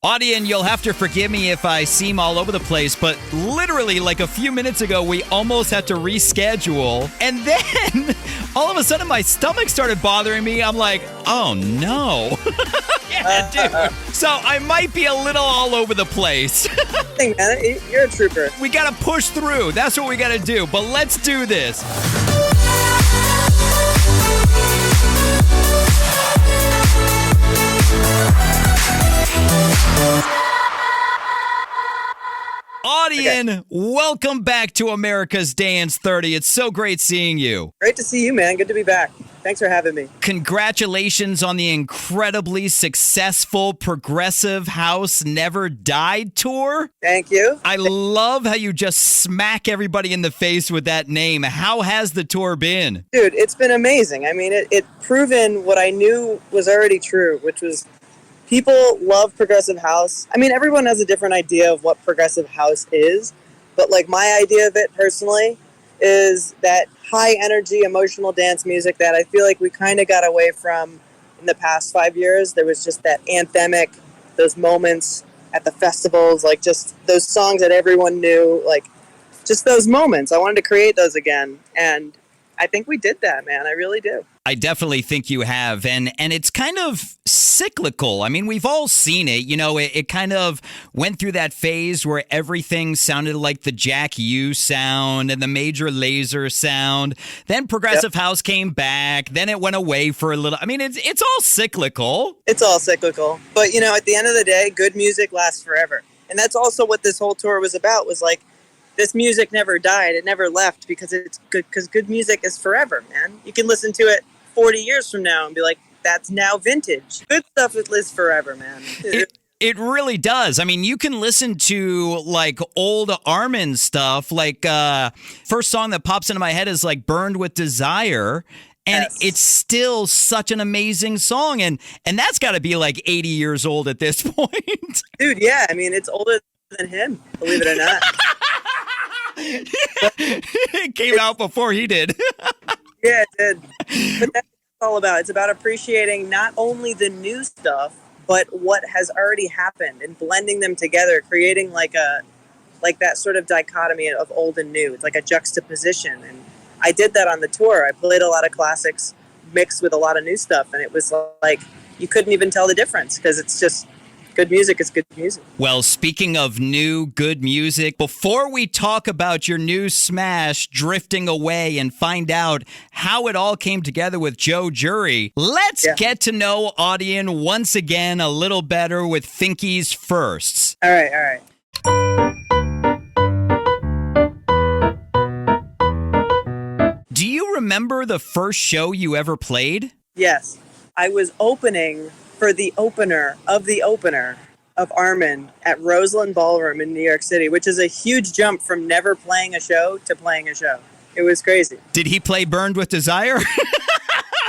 Audien, you'll have to forgive me if I seem all over the place, but literally like a few minutes ago, we almost had to reschedule. And then all of a sudden my stomach started bothering me. I'm like, oh no. Yeah, dude. So I might be a little all over the place. Hey, man, you're a trooper. We got to push through. That's what we got to do. But let's do this. Audien, welcome back to America's Dance 30. It's so great seeing you. Great to see you, man. Good to be back. Thanks for having me. Congratulations on the incredibly successful Progressive House Never Died tour. Thank you. I love how you just smack everybody in the face with that name. How has the tour been? Dude, it's been amazing. I mean, it proven what I knew was already true, which was people love Progressive House. I mean, everyone has a different idea of what Progressive House is, but like my idea of it personally is that high energy, emotional dance music that I feel like we kind of got away from in the past 5 years. There was just that anthemic, those moments at the festivals, like just those songs that everyone knew, like just those moments. I wanted to create those again. And I think we did that, man. I really do. I definitely think you have. And it's kind of cyclical. I mean, we've all seen it. You know, it kind of went through that phase where everything sounded like the Jack U sound and the Major Lazer sound. Then Progressive House came back. Then it went away for a little. I mean, it's all cyclical. It's all cyclical. But, you know, at the end of the day, good music lasts forever. And that's also what this whole tour was about, was like, this music never died. It never left because it's good, because good music is forever, man. You can listen to it 40 years from now and be like, that's now vintage. Good stuff that lives forever, man. It really does. I mean, you can listen to like old Armin stuff. Like first song that pops into my head is like Burned with Desire. And it's still such an amazing song. And that's got to be like 80 years old at this point. Dude, yeah. I mean, it's older than him, believe it or not. It came out before he did. Yeah, it did. But that's what it's all about. It's about appreciating not only the new stuff, but what has already happened and blending them together, creating like that sort of dichotomy of old and new. It's like a juxtaposition. And I did that on the tour. I played a lot of classics mixed with a lot of new stuff. And it was like you couldn't even tell the difference because it's just good music is good music. Well, speaking of new good music, before we talk about your new smash, Drifting Away, and find out how it all came together with Joe Jury, let's get to know Audien once again a little better with Finky's Firsts. All right. Do you remember the first show you ever played? Yes. I was opening for the opener of Armin at Roseland Ballroom in New York City, which is a huge jump from never playing a show to playing a show. It was crazy. Did he play Burned with Desire?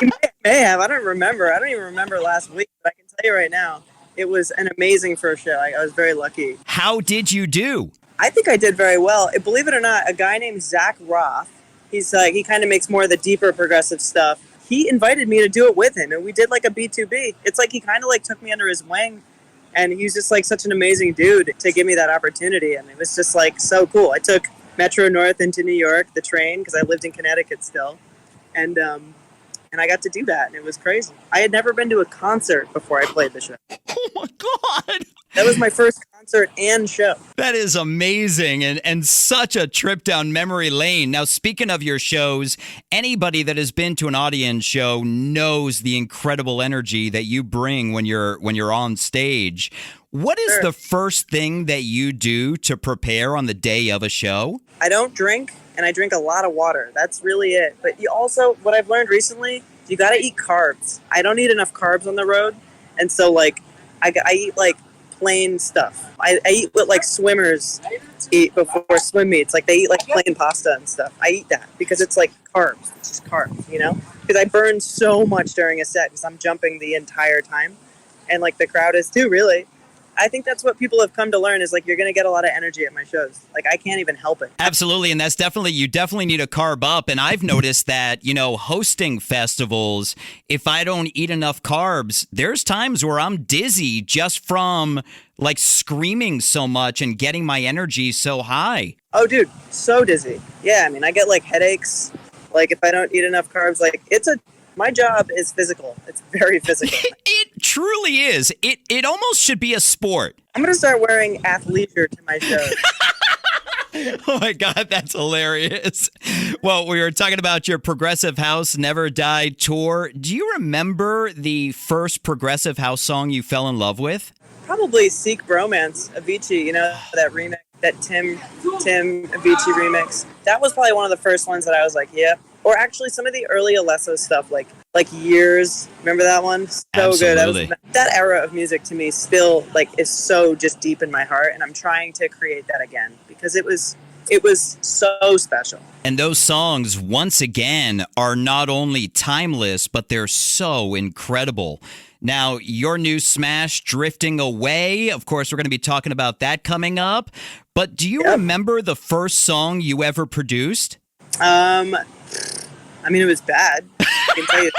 He may have. I don't remember. I don't even remember last week, but I can tell you right now, it was an amazing first show. I was very lucky. How did you do? I think I did very well. Believe it or not, a guy named Zach Roth, he kind of makes more of the deeper progressive stuff. He invited me to do it with him, and we did like a B2B. It's like he kind of like took me under his wing, and he's just like such an amazing dude to give me that opportunity, and it was just like so cool. I took Metro North into New York, the train, because I lived in Connecticut still, and I got to do that, and it was crazy. I had never been to a concert before I played the show. Oh my God! That was my first concert and show. That is amazing and such a trip down memory lane. Now, speaking of your shows, anybody that has been to an Audien show knows the incredible energy that you bring when you're on stage. What is the first thing that you do to prepare on the day of a show? I don't drink, and I drink a lot of water. That's really it. But you also, what I've learned recently, you got to eat carbs. I don't eat enough carbs on the road, and so like I eat like plain stuff. I eat what like swimmers eat before swim meets. Like they eat like plain pasta and stuff. I eat that because it's like carbs. It's just carbs, you know? Because I burn so much during a set because I'm jumping the entire time. And like the crowd is too, really. I think that's what people have come to learn is like you're going to get a lot of energy at my shows. Like I can't even help it. Absolutely. And you definitely need to carb up. And I've noticed that, hosting festivals, if I don't eat enough carbs, there's times where I'm dizzy just from like screaming so much and getting my energy so high. Oh, dude, so dizzy. Yeah, I mean, I get like headaches. Like if I don't eat enough carbs, like my job is physical. It's very physical. It truly is. It almost should be a sport. I'm going to start wearing athleisure to my shows. Oh my God, that's hilarious. Well, we were talking about your Progressive House Never Die tour. Do you remember the first Progressive House song you fell in love with? Probably Seek Bromance, Avicii, you know, that remix, that Tim Avicii remix. That was probably one of the first ones that I was like, yeah. Or actually some of the early Alesso stuff, like Years. Remember that one? So Absolutely. good. That era of music to me still like is so just deep in my heart, and I'm trying to create that again because it was so special. And those songs, once again, are not only timeless, but they're so incredible. Now, your new smash, Drifting Away, of course, we're going to be talking about that coming up. But do you remember the first song you ever produced? I mean, it was bad. I can tell you.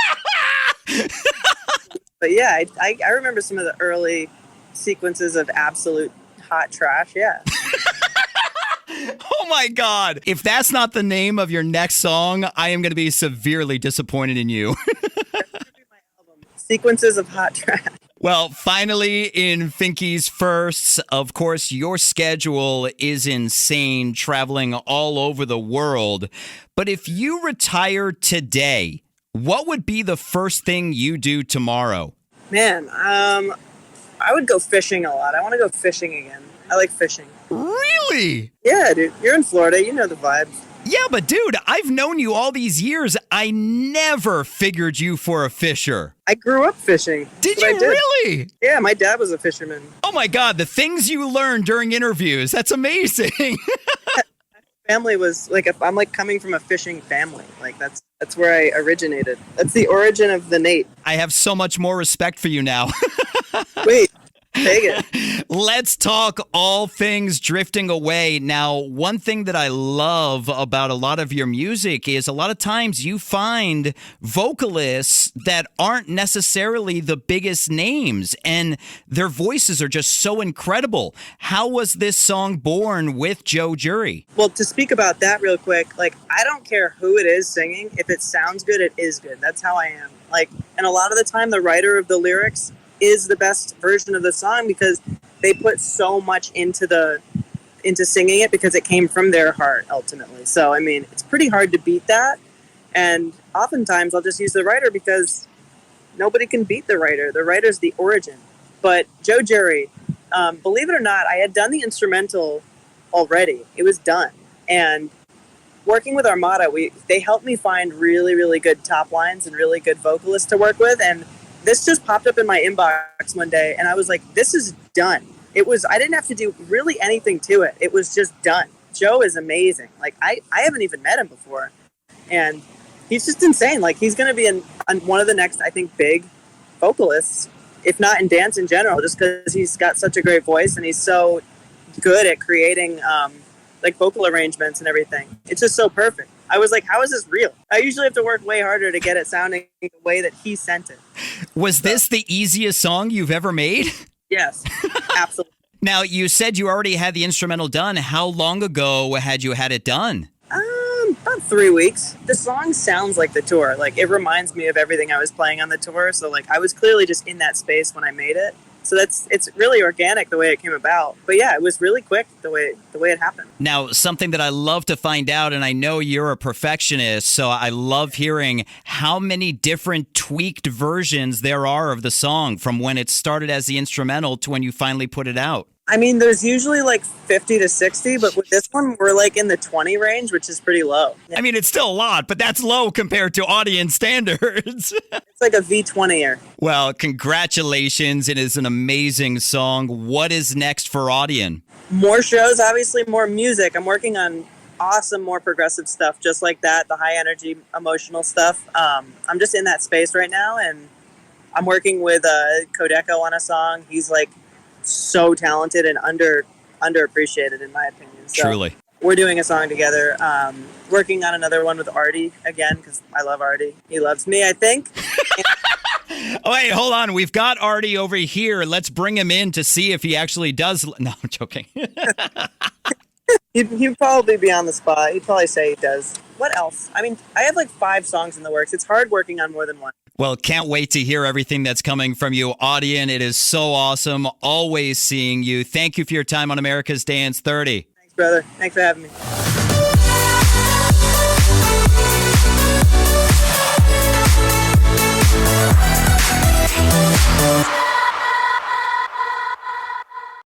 But yeah, I remember some of the early sequences of absolute hot trash. Yeah. Oh my God. If that's not the name of your next song, I am going to be severely disappointed in you. Sequences of hot trash. Well, finally, in Finky's firsts, of course, your schedule is insane, traveling all over the world. But if you retire today, what would be the first thing you do tomorrow? Man, I would go fishing a lot. I want to go fishing again. I like fishing. Really? Yeah, dude. You're in Florida. You know the vibes. Yeah, but dude, I've known you all these years. I never figured you for a fisher. I grew up fishing. Did you really? Yeah, my dad was a fisherman. Oh my God, the things you learn during interviews. That's amazing. Family was like, I'm like coming from a fishing family. Like that's where I originated. That's the origin of the Nate. I have so much more respect for you now. Wait. Take it. Let's talk all things Drifting Away. Now, one thing that I love about a lot of your music is a lot of times you find vocalists that aren't necessarily the biggest names, and their voices are just so incredible. How was this song born with Joe Jury? Well, to speak about that real quick, like, I don't care who it is singing. If it sounds good, it is good. That's how I am. Like, and a lot of the time, the writer of the lyrics is the best version of the song because they put so much into singing it because it came from their heart ultimately. So I mean, it's pretty hard to beat that, and oftentimes I'll just use the writer because nobody can beat the writer. The writer's the origin. But Joe Jury, believe it or not, I had done the instrumental already. It was done, and working with Armada, they helped me find really, really good top lines and really good vocalists to work with, and this just popped up in my inbox one day, and I was like, this is done. I didn't have to do really anything to it. It was just done. Joe is amazing. Like, I haven't even met him before, and he's just insane. Like, he's going to be one of the next, I think, big vocalists, if not in dance in general, just because he's got such a great voice, and he's so good at creating, like, vocal arrangements and everything. It's just so perfect. I was like, how is this real? I usually have to work way harder to get it sounding the way that he sent it. Was this the easiest song you've ever made? Yes, absolutely. Now, you said you already had the instrumental done. How long ago had you had it done? About 3 weeks. The song sounds like the tour. Like, it reminds me of everything I was playing on the tour. So, like, I was clearly just in that space when I made it. So it's really organic the way it came about. But yeah, it was really quick the way it happened. Now, something that I love to find out, and I know you're a perfectionist, so I love hearing how many different tweaked versions there are of the song from when it started as the instrumental to when you finally put it out. I mean, there's usually like 50 to 60, but with this one, we're like in the 20 range, which is pretty low. I mean, it's still a lot, but that's low compared to Audien standards. It's like a V20er. Well, congratulations. It is an amazing song. What is next for Audien? More shows, obviously more music. I'm working on awesome, more progressive stuff, just like that, the high energy, emotional stuff. I'm just in that space right now, and I'm working with Codeco on a song. He's like so talented and underappreciated in my opinion. So truly. We're doing a song together. Working on another one with Artie again because I love Artie. He loves me, I think. Oh, wait, hold on. We've got Artie over here. Let's bring him in to see if he actually does. No, I'm joking. He'd probably be on the spot. He'd probably say he does. What else? I mean, I have like 5 songs in the works. It's hard working on more than one. Well, can't wait to hear everything that's coming from you, Audien. It is so awesome. Always seeing you. Thank you for your time on America's Dance 30. Thanks, brother. Thanks for having me.